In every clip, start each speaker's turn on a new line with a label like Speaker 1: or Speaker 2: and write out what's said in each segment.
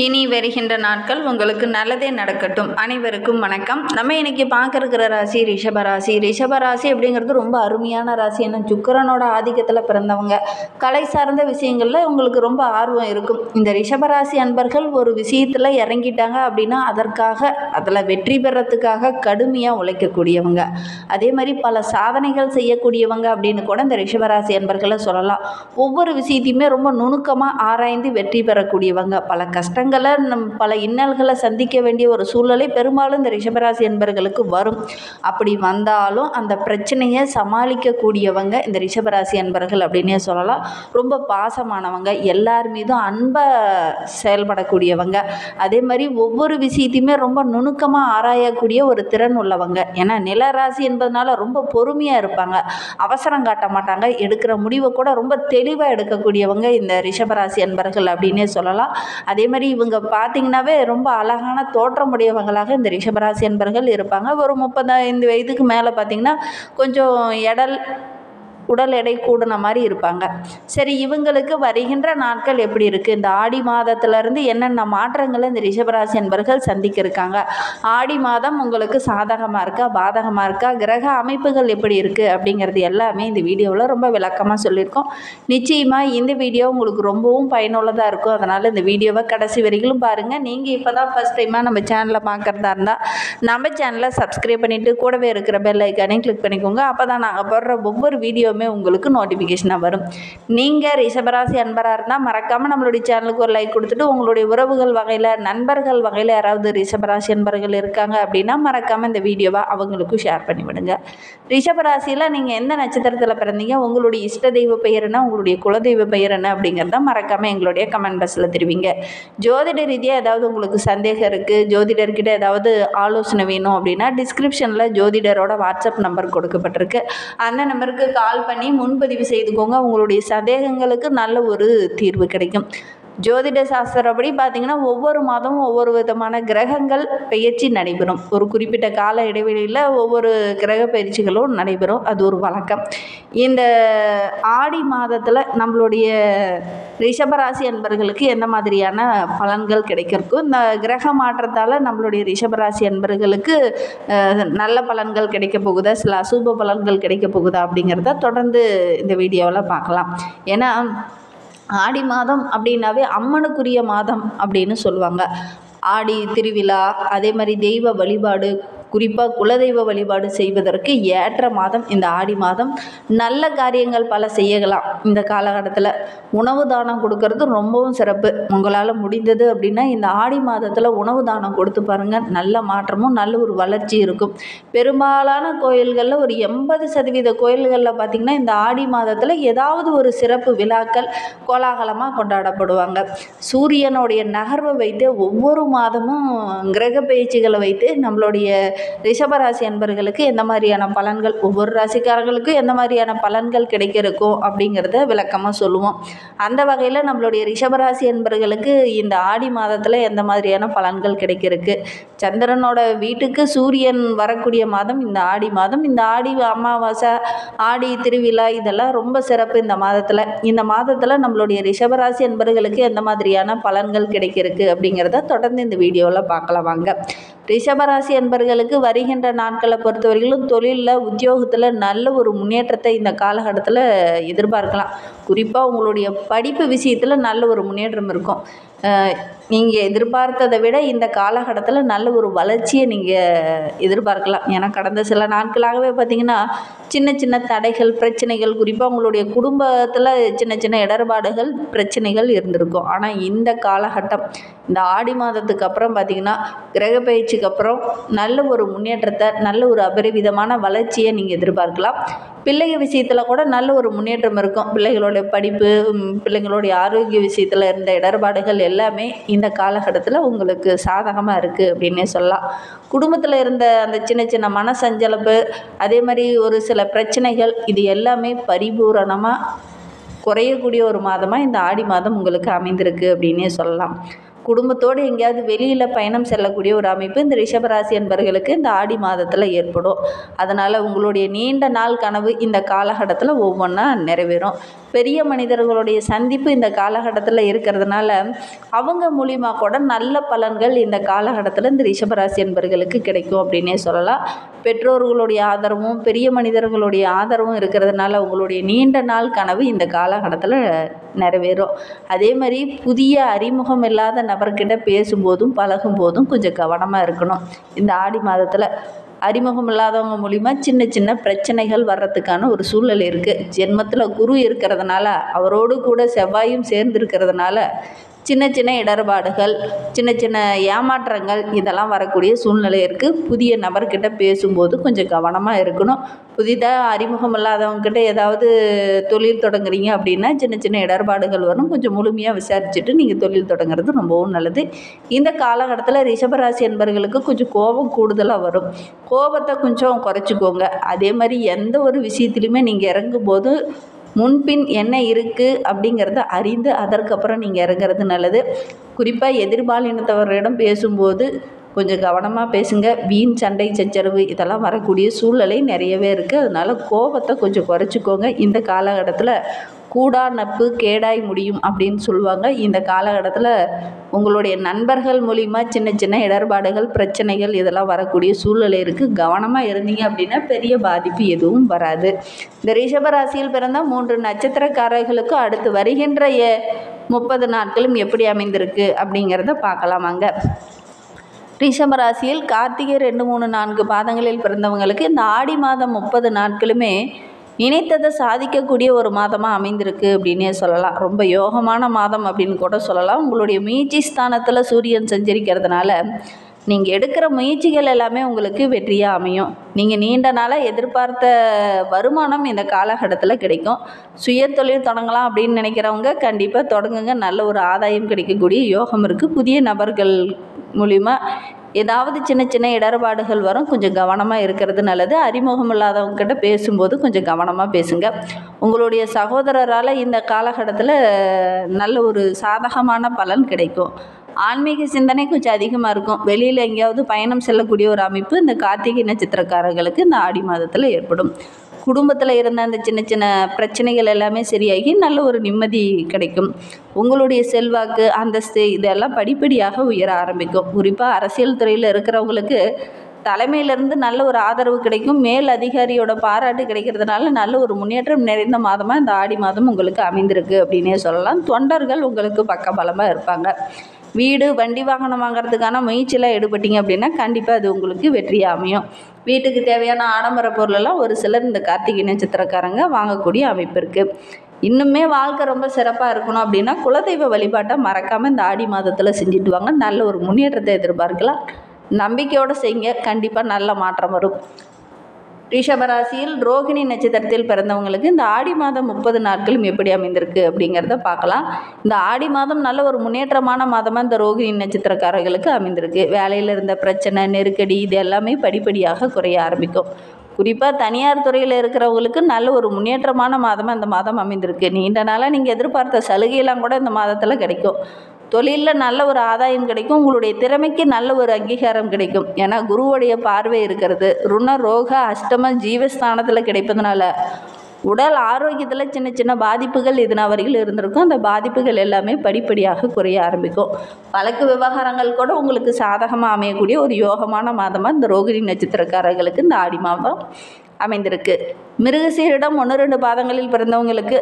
Speaker 1: இனி வருகின்ற நாட்கள் உங்களுக்கு நல்லதே நடக்கட்டும். அனைவருக்கும் வணக்கம். நம்ம இன்னைக்கு பார்க்க இருக்கிற ராசி ரிஷபராசி. ரிஷபராசி அப்படிங்கிறது ரொம்ப அருமையான ராசி. ஏன்னா சுக்கிரனோட ஆதிக்கத்தில் பிறந்தவங்க. கலை சார்ந்த விஷயங்களில் உங்களுக்கு ரொம்ப ஆர்வம் இருக்கும். இந்த ரிஷபராசி அன்பர்கள் ஒரு விஷயத்தில் இறங்கிட்டாங்க அப்படின்னா அதற்காக அதில் வெற்றி பெறத்துக்காக கடுமையாக உழைக்கக்கூடியவங்க. அதே மாதிரி பல சாதனைகள் செய்யக்கூடியவங்க அப்படின்னு கூட இந்த ரிஷபராசி அன்பர்களை சொல்லலாம். ஒவ்வொரு விஷயத்தையுமே ரொம்ப நுணுக்கமாக ஆராய்ந்து வெற்றி பெறக்கூடியவங்க. பல கஷ்டங்களை பல இன்னல்களை சந்திக்க வேண்டிய ஒரு சூழ்நிலை பெரும்பாலும் இந்த ரிஷபராசி என்பர்களுக்கு வரும். அப்படி வந்தாலும் அந்த பிரச்சனையை சமாளிக்கக்கூடியவங்க இந்த ரிஷபராசி என்பர்கள் அப்படின்னே சொல்லலாம். ரொம்ப பாசமானவங்க, எல்லார் மீதும் அன்பை செயல்படக்கூடியவங்க. அதே மாதிரி ஒவ்வொரு விஷயத்தையுமே ரொம்ப நுணுக்கமாக ஆராயக்கூடிய ஒரு திறன் உள்ளவங்க. ஏன்னா நிலராசி என்பதனால ரொம்ப பொறுமையாக இருப்பாங்க, அவசரம் காட்ட மாட்டாங்க, எடுக்கிற முடிவை கூட ரொம்ப தெளிவாக எடுக்கக்கூடியவங்க இந்த ரிஷபராசி என்பர்கள் அப்படின்னே சொல்லலாம். அதே மாதிரி இவங்க பார்த்திங்கனாவே ரொம்ப அழகான தோற்றமுடையவங்களாக இந்த ரிஷபராசி என்பர்கள் இருப்பாங்க. ஒரு 35 வயதுக்கு மேலே பார்த்திங்கன்னா கொஞ்சம் உடல் எடை கூடின மாதிரி இருப்பாங்க. சரி, இவங்களுக்கு வருகின்ற நாட்கள் எப்படி இருக்குது? இந்த ஆடி மாதத்திலேருந்து என்னென்ன மாற்றங்களை இந்த ரிஷபராசி என்பர்கள் சந்திக்க இருக்காங்க? ஆடி மாதம் உங்களுக்கு சாதகமாக இருக்கா, பாதகமாக இருக்கா, கிரக அமைப்புகள் எப்படி இருக்குது அப்படிங்கிறது எல்லாமே இந்த வீடியோவில் ரொம்ப விளக்கமாக சொல்லியிருக்கோம். நிச்சயமாக இந்த வீடியோ உங்களுக்கு ரொம்பவும் பயனுள்ளதாக இருக்கும். அதனால் இந்த வீடியோவை கடைசி வரைக்கும் பாருங்கள். நீங்கள் இப்போ தான் ஃபஸ்ட் டைமாக நம்ம சேனலை பார்க்குறதா இருந்தால் நம்ம சேனலை சப்ஸ்கிரைப் பண்ணிவிட்டு கூடவே இருக்கிற பெல் ஐக்கானையும் கிளிக் பண்ணிக்கோங்க. அப்போ தான் நாங்கள் போடுற ஒவ்வொரு வீடியோ உங்களுக்கு நோட்டிஃபிகேஷனாக வரும். நீங்கள் ரிஷபராசி அன்பராக இருந்தால் மறக்காமல் நம்மளுடைய சேனலுக்கு ஒரு லைக் கொடுத்துட்டு உங்களுடைய உறவுகள் வகையில், நண்பர்கள் வகையில் யாராவது ரிஷபராசி அன்பர்கள் இருக்காங்க அப்படின்னா மறக்காமல் இந்த வீடியோவை அவங்களுக்கும் ஷேர் பண்ணிவிடுங்க. ரிஷபராசியில் நீங்கள் எந்த நட்சத்திரத்தில் பிறந்தீங்க, உங்களுடைய இஷ்ட தெய்வ பெயர் என்ன, உங்களுடைய குலதெய்வ பெயர் என்ன அப்படிங்கிறத மறக்காமல் எங்களுடைய கமெண்ட் பாக்ஸில் தெரிவிங்க. ஜோதிட ரீதியாக ஏதாவது உங்களுக்கு சந்தேகம் இருக்குது, ஜோதிடர்கிட்ட ஏதாவது ஆலோசனை வேணும் அப்படின்னா டிஸ்கிரிப்ஷனில் ஜோதிடரோட வாட்ஸ்அப் நம்பர் கொடுக்கப்பட்டிருக்கு. அந்த நம்பருக்கு கால் பண்ணி முன்பதிவு செய்துக்கோங்க. உங்களுடைய சந்தேகங்களுக்கு நல்ல ஒரு தீர்வு கிடைக்கும். ஜோதிட சாஸ்திரப்படி பார்த்திங்கன்னா ஒவ்வொரு மாதமும் ஒவ்வொரு விதமான கிரகங்கள் பயிற்சி நடைபெறும். ஒரு குறிப்பிட்ட கால இடைவெளியில் ஒவ்வொரு கிரக பயிற்சிகளும் நடைபெறும். அது ஒரு வழக்கம். இந்த ஆடி மாதத்தில் நம்மளுடைய ரிஷபராசி அன்பர்களுக்கு எந்த மாதிரியான பலன்கள் கிடைக்கிறதுக்கும், இந்த கிரக மாற்றத்தால் நம்மளுடைய ரிஷபராசி அன்பர்களுக்கு நல்ல பலன்கள் கிடைக்க போகுதா, சில அசுப பலன்கள் கிடைக்க போகுதா அப்படிங்கிறத தொடர்ந்து இந்த வீடியோவில் பார்க்கலாம். ஏன்னா ஆடி மாதம் அப்படின்னாவே அம்மனுக்குரிய மாதம் அப்படின்னு சொல்லுவாங்க. ஆடி திருவிழா, அதே மாதிரி தெய்வ வழிபாடு, குறிப்பாக குலதெய்வ வழிபாடு செய்வதற்கு ஏற்ற மாதம் இந்த ஆடி மாதம். நல்ல காரியங்கள் பல செய்யலாம். இந்த காலகட்டத்தில் உணவு தானம் கொடுக்கறது ரொம்பவும் சிறப்பு. உங்களால் முடிந்தது அப்படின்னா இந்த ஆடி மாதத்தில் உணவு தானம் கொடுத்து பாருங்கள். நல்ல மாற்றமும் நல்ல ஒரு வளர்ச்சி இருக்கும். பெரும்பாலான கோயில்களில் ஒரு 80% கோயில்களில் பார்த்திங்கன்னா இந்த ஆடி மாதத்தில் ஏதாவது ஒரு சிறப்பு விழாக்கள் கோலாகலமாக கொண்டாடப்படுவாங்க. சூரியனுடைய நகர்வை வைத்து ஒவ்வொரு மாதமும் கிரக பயிற்சிகளை வைத்து நம்மளுடைய ரிஷபராசி அன்பர்களுக்கு எந்த மாதிரியான பலன்கள், ஒவ்வொரு ராசிக்காரர்களுக்கும் எந்த மாதிரியான பலன்கள் கிடைக்கிறக்கும் அப்படிங்கிறத விளக்கமாக சொல்லுவோம். அந்த வகையில் நம்மளுடைய ரிஷபராசி அன்பர்களுக்கு இந்த ஆடி மாதத்தில் எந்த மாதிரியான பலன்கள் கிடைக்கிறதுக்கு, சந்திரனோட வீட்டுக்கு சூரியன் வரக்கூடிய மாதம் இந்த ஆடி மாதம். இந்த ஆடி அமாவாசை, ஆடி திருவிழா இதெல்லாம் ரொம்ப சிறப்பு இந்த மாதத்தில். இந்த மாதத்தில் நம்மளுடைய ரிஷபராசி அன்பர்களுக்கு எந்த மாதிரியான பலன்கள் கிடைக்கிறதுக்கு அப்படிங்கிறத தொடர்ந்து இந்த வீடியோவில் பார்க்கலாம் வாங்க. ரிஷபராசி அன்பர்களுக்கு வருகின்ற நாட்களை பொறுத்தவரையிலும் தொழிலில், உத்தியோகத்தில் நல்ல ஒரு முன்னேற்றத்தை இந்த காலகட்டத்தில் எதிர்பார்க்கலாம். குறிப்பாக உங்களுடைய படிப்பு விஷயத்தில் நல்ல ஒரு முன்னேற்றம் இருக்கும். நீங்கள் எதிர்பார்த்ததை விட இந்த காலகட்டத்தில் நல்ல ஒரு வளர்ச்சியை நீங்கள் எதிர்பார்க்கலாம். ஏன்னா கடந்த சில நாட்களாகவே பார்த்திங்கன்னா சின்ன சின்ன தடைகள், பிரச்சனைகள், குறிப்பாக உங்களுடைய குடும்பத்தில் சின்ன சின்ன இடர்பாடுகள், பிரச்சனைகள் இருந்திருக்கும். ஆனால் இந்த காலகட்டம் இந்த ஆடி மாதத்துக்கு அப்புறம் பார்த்திங்கன்னா கிரக பயிற்சிக்கு அப்புறம் நல்ல ஒரு முன்னேற்றத்தை, நல்ல ஒரு அபரிவிதமான வளர்ச்சியை நீங்கள் எதிர்பார்க்கலாம். பிள்ளைங்க விஷயத்தில் கூட நல்ல ஒரு முன்னேற்றம் இருக்கும். பிள்ளைகளோட படிப்பு, பிள்ளைங்களுடைய ஆரோக்கிய விஷயத்தில் இருந்த இடர்பாடுகள் எல்லாமே இந்த காலகட்டத்தில் உங்களுக்கு சாதகமாக இருக்குது அப்படின்னே சொல்லலாம். குடும்பத்தில் இருந்த அந்த சின்ன சின்ன மனசஞ்சலப்பு, அதே மாதிரி ஒரு சில பிரச்சனைகள், இது எல்லாமே பரிபூரணமாக குறையக்கூடிய ஒரு மாதமாக இந்த ஆடி மாதம் உங்களுக்கு அமைந்திருக்கு அப்படின்னே சொல்லலாம். குடும்பத்தோடு எங்கேயாவது வெளியில் பயணம் செல்லக்கூடிய ஒரு அமைப்பு இந்த ரிஷபராசி என்பர்களுக்கு இந்த ஆடி மாதத்தில் ஏற்படும். அதனால் உங்களுடைய நீண்ட நாள் கனவு இந்த காலகட்டத்தில் ஒவ்வொன்றா நிறைவேறும். பெரிய மனிதர்களுடைய சந்திப்பு இந்த காலகட்டத்தில் இருக்கிறதுனால அவங்க மூலிமா கூட நல்ல பலன்கள் இந்த காலகட்டத்தில் இந்த ரிஷபராசி என்பர்களுக்கு கிடைக்கும் அப்படின்னே சொல்லலாம். பெற்றோர்களுடைய ஆதரவும் பெரிய மனிதர்களுடைய ஆதரவும் இருக்கிறதுனால உங்களுடைய நீண்ட நாள் கனவு இந்த காலகட்டத்தில் நிறைவேறும். அதே மாதிரி புதிய அறிமுகம் இல்லாத நபர்கிட்ட பேசும்போதும் பழகும்போதும் கொஞ்சம் கவனமாக இருக்கணும். இந்த ஆடி மாதத்தில் அறிமுகம் இல்லாதவங்க மூலிமா சின்ன சின்ன பிரச்சனைகள் வர்றதுக்கான ஒரு சூழ்நிலை இருக்குது. ஜென்மத்தில் குரு இருக்கிறதுனால அவரோடு கூட செவ்வாயும் சேர்ந்து இருக்கிறதுனால சின்ன சின்ன இடர்பாடுகள், சின்ன சின்ன ஏமாற்றங்கள் இதெல்லாம் வரக்கூடிய சூழ்நிலை இருக்குது. புதிய நபர்கிட்ட பேசும்போது கொஞ்சம் கவனமாக இருக்கணும். புதிதாக அறிமுகம் இல்லாதவங்ககிட்ட ஏதாவது தொழில் தொடங்குறீங்க அப்படின்னா சின்ன சின்ன இடர்பாடுகள் வரும். கொஞ்சம் முழுமையாக விசாரிச்சுட்டு நீங்கள் தொழில் தொடங்குறது ரொம்பவும் நல்லது. இந்த காலகட்டத்தில் ரிஷபராசி என்பவர்களுக்கு கொஞ்சம் கோபம் கூடுதலாக வரும். கோபத்தை கொஞ்சம் குறைச்சிக்கோங்க. அதே மாதிரி எந்த ஒரு விஷயத்துலையுமே நீங்கள் இறங்கும்போது முன்பின் என்ன இருக்குது அப்படிங்கிறத அறிந்து அதற்கப்புறம் நீங்கள் இறங்குறது நல்லது. குறிப்பாக எதிர்பாலினத்தவரிடம் பேசும்போது கொஞ்சம் கவனமாக பேசுங்க. வீண் சண்டை சச்சரவு இதெல்லாம் வரக்கூடிய சூழ்நிலை நிறையவே இருக்குது. அதனால் கோபத்தை கொஞ்சம் குறைச்சிக்கோங்க. இந்த காலகட்டத்தில் கூடா நட்பு கேடாய் முடியும் அப்படின்னு சொல்லுவாங்க. இந்த காலகட்டத்தில் உங்களுடைய நண்பர்கள் மூலிமா சின்ன சின்ன இடர்பாடுகள் பிரச்சனைகள் இதெல்லாம் வரக்கூடிய சூழ்நிலை இருக்குது. கவனமாக இருந்தீங்க அப்படின்னா பெரிய பாதிப்பு எதுவும் வராது. இந்த ரிஷபராசியில் பிறந்த 3 நட்சத்திரக்காரர்களுக்கு அடுத்து வருகின்ற 30 நாட்களும் எப்படி அமைந்திருக்கு அப்படிங்கிறத பார்க்கலாமாங்க. ரிஷபராசியில் கார்த்திகை 2, 3, 4 பாதங்களில் பிறந்தவங்களுக்கு இந்த ஆடி மாதம் 30 நாட்களுமே நினைத்ததை சாதிக்கக்கூடிய ஒரு மாதமாக அமைந்திருக்கு அப்படின்னே சொல்லலாம். ரொம்ப யோகமான மாதம் அப்படின்னு கூட சொல்லலாம். உங்களுடைய முயற்சி ஸ்தானத்தில் சூரியன் சஞ்சரிக்கிறதுனால நீங்கள் எடுக்கிற முயற்சிகள் எல்லாமே உங்களுக்கு வெற்றியாக அமையும். நீங்கள் நீண்ட நாளாக எதிர்பார்த்த வருமானம் இந்த காலகட்டத்தில் கிடைக்கும். சுய தொழில் தொடங்கலாம் அப்படின்னு நினைக்கிறவங்க கண்டிப்பாக தொடங்குங்க. நல்ல ஒரு ஆதாயம் கிடைக்கக்கூடிய யோகம் இருக்குது. புதிய நபர்கள் மூலிமா ஏதாவது சின்ன சின்ன இடர்பாடுகள் வரும். கொஞ்சம் கவனமாக இருக்கிறது நல்லது. அறிமுகம் இல்லாதவங்ககிட்ட பேசும்போது கொஞ்சம் கவனமாக பேசுங்க. உங்களுடைய சகோதரரால் இந்த காலகட்டத்தில் நல்ல ஒரு சாதகமான பலன் கிடைக்கும். ஆன்மீக சிந்தனை கொஞ்சம் அதிகமாக இருக்கும். வெளியில் எங்கேயாவது பயணம் செல்லக்கூடிய ஒரு அமைப்பு இந்த கார்த்திகை நட்சத்திரக்காரர்களுக்கு இந்த ஆடி மாதத்தில் ஏற்படும். குடும்பத்தில் இருந்த அந்த சின்ன சின்ன பிரச்சனைகள் எல்லாமே சரியாகி நல்ல ஒரு நிம்மதி கிடைக்கும். உங்களுடைய செல்வாக்கு அந்தஸ்து இதெல்லாம் படிப்படியாக உயர ஆரம்பிக்கும். குறிப்பாக அரசியல் துறையில் இருக்கிறவங்களுக்கு தலைமையிலேருந்து நல்ல ஒரு ஆதரவு கிடைக்கும். மேல் அதிகாரியோட பாராட்டு கிடைக்கிறதுனால நல்ல ஒரு முன்னேற்றம் நிறைந்த மாதமாக இந்த ஆடி மாதம் உங்களுக்கு அமைந்திருக்கு அப்படின்னே சொல்லலாம். தொண்டர்கள் உங்களுக்கு பக்கபலமாக இருப்பாங்க. வீடு வண்டி வாகனம் வாங்குறதுக்கான முயற்சியில் ஈடுபட்டீங்க அப்படின்னா கண்டிப்பாக அது உங்களுக்கு வெற்றியாக அமையும். வீட்டுக்கு தேவையான ஆடம்பர பொருளெல்லாம் ஒரு சிலர் இந்த கார்த்திகை நட்சத்திரக்காரங்க வாங்கக்கூடிய அமைப்பு இருக்குது. இன்னுமே வாழ்க்கை ரொம்ப சிறப்பாக இருக்கணும் அப்படின்னா குலதெய்வ வழிபாட்டை மறக்காமல் இந்த ஆடி மாதத்தில் செஞ்சுட்டு வாங்க. நல்ல ஒரு முன்னேற்றத்தை எதிர்பார்க்கலாம். நம்பிக்கையோடு செய்யுங்க. கண்டிப்பாக நல்ல மாற்றம் வரும். ரிஷபராசியில் ரோகிணி நட்சத்திரத்தில் பிறந்தவங்களுக்கு இந்த ஆடி மாதம் 30 நாட்களும் எப்படி அமைந்திருக்கு அப்படிங்கிறத பார்க்கலாம். இந்த ஆடி மாதம் நல்ல ஒரு முன்னேற்றமான மாதமாக இந்த ரோகிணி நட்சத்திரக்காரர்களுக்கு அமைந்திருக்கு. வேலையில் இருந்த பிரச்சனை நெருக்கடி இது எல்லாமே படிப்படியாக குறைய ஆரம்பிக்கும். குறிப்பாக தனியார் துறையில் இருக்கிறவங்களுக்கு நல்ல ஒரு முன்னேற்றமான மாதமாக இந்த மாதம் அமைந்திருக்கு. நீண்ட நாளாக நீங்கள் எதிர்பார்த்த சலுகையெல்லாம் கூட இந்த மாதத்தில் கிடைக்கும். தொழிலில் நல்ல ஒரு ஆதாயம் கிடைக்கும். உங்களுடைய திறமைக்கு நல்ல ஒரு அங்கீகாரம் கிடைக்கும். ஏன்னா குருவுடைய பார்வை இருக்கிறது. ருண ரோக அஷ்டம ஜீவஸ்தானத்தில் கிடைப்பதுனால உடல் ஆரோக்கியத்தில் சின்ன சின்ன பாதிப்புகள் இதனால் வரையில் இருந்திருக்கும். அந்த பாதிப்புகள் எல்லாமே படிப்படியாக குறைய ஆரம்பிக்கும். வழக்கு விவகாரங்கள் கூட உங்களுக்கு சாதகமாக அமையக்கூடிய ஒரு யோகமான மாதமாக இந்த ரோகிணி நட்சத்திரக்காரர்களுக்கு இந்த ஆடி மாதம் அமைந்திருக்கு. மிருகசீரிடம் 1, 2 பாதங்களில் பிறந்தவங்களுக்கு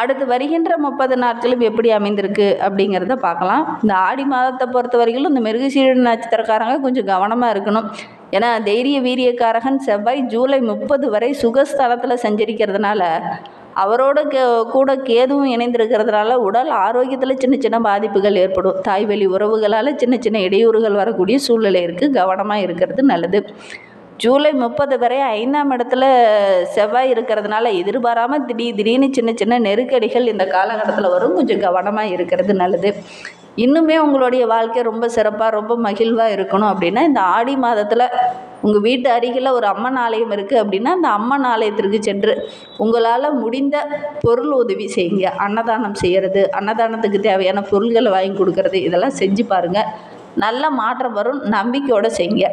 Speaker 1: அடுத்து வருகின்ற 30 நாட்களும் எப்படி அமைந்திருக்கு அப்படிங்கிறத பார்க்கலாம். இந்த ஆடி மாதத்தை பொறுத்த வரைக்கும் இந்த மிருகசீரிட நட்சத்திரக்காரங்க கொஞ்சம் கவனமாக இருக்கணும். ஏன்னா தைரிய வீரியக்காரகன் செவ்வாய் ஜூலை 30 வரை சுகஸ்தலத்தில் சஞ்சரிக்கிறதுனால அவரோட கூட கேதுவும் இணைந்திருக்கிறதுனால உடல் ஆரோக்கியத்தில் சின்ன சின்ன பாதிப்புகள் ஏற்படும். தாய்வழி உறவுகளால் சின்ன சின்ன இடையூறுகள் வரக்கூடிய சூழ்நிலை இருக்குது. கவனமாக இருக்கிறது நல்லது. ஜூலை 30 வரை 5ஆம் இடத்துல செவ்வாய் இருக்கிறதுனால எதிர்பாராமல் திடீர்னு சின்ன சின்ன நெருக்கடிகள் இந்த காலகட்டத்தில் வரும். கொஞ்சம் கவனமாக இருக்கிறது நல்லது. இன்னுமே உங்களுடைய வாழ்க்கை ரொம்ப சிறப்பாக ரொம்ப மகிழ்வாக இருக்கணும் அப்படின்னா இந்த ஆடி மாதத்தில் உங்கள் வீட்டு அருகில் ஒரு அம்மன் ஆலயம் இருக்குது அப்படின்னா அந்த அம்மன் ஆலயத்திற்கு சென்று உங்களால் முடிந்த பொருள் உதவி செய்யுங்க. அன்னதானம் செய்கிறது, அன்னதானத்துக்கு தேவையான பொருள்களை வாங்கி கொடுக்கறது, இதெல்லாம் செஞ்சு பாருங்கள். நல்ல மாற்றம் வரும். நம்பிக்கையோடு செய்யுங்க.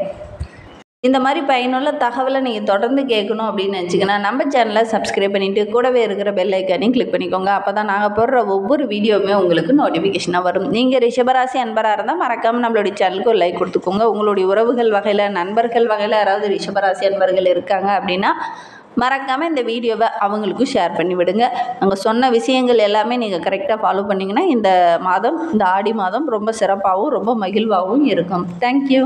Speaker 1: இந்த மாதிரி பயனுள்ள தகவலை நீங்கள் தொடர்ந்து கேட்கணும் அப்படின்னு நினச்சிங்கன்னா நம்ம சேனலை சப்ஸ்கிரைப் பண்ணிவிட்டு கூடவே இருக்கிற பெல் ஐக்கானையும் கிளிக் பண்ணிக்கோங்க. அப்போ தான் நாங்கள் போடுற ஒவ்வொரு வீடியோவுமே உங்களுக்கு நோட்டிஃபிகேஷனாக வரும். நீங்கள் ரிஷபராசி அன்பராக இருந்தால் மறக்காமல் நம்மளுடைய சேனலுக்கு ஒரு லைக் கொடுத்துக்கோங்க. உங்களுடைய உறவுகள் வகையில் நண்பர்கள் வகையில் யாராவது ரிஷபராசி அன்பர்கள் இருக்காங்க அப்படின்னா மறக்காமல் இந்த வீடியோவை அவங்களுக்கும் ஷேர் பண்ணி விடுங்க. நாங்கள் சொன்ன விஷயங்கள் எல்லாமே நீங்கள் கரெக்டாக ஃபாலோ பண்ணிங்கன்னா இந்த ஆடி மாதம் ரொம்ப சிறப்பாகவும் ரொம்ப மகிழ்வாகவும் இருக்கும். தேங்க்யூ.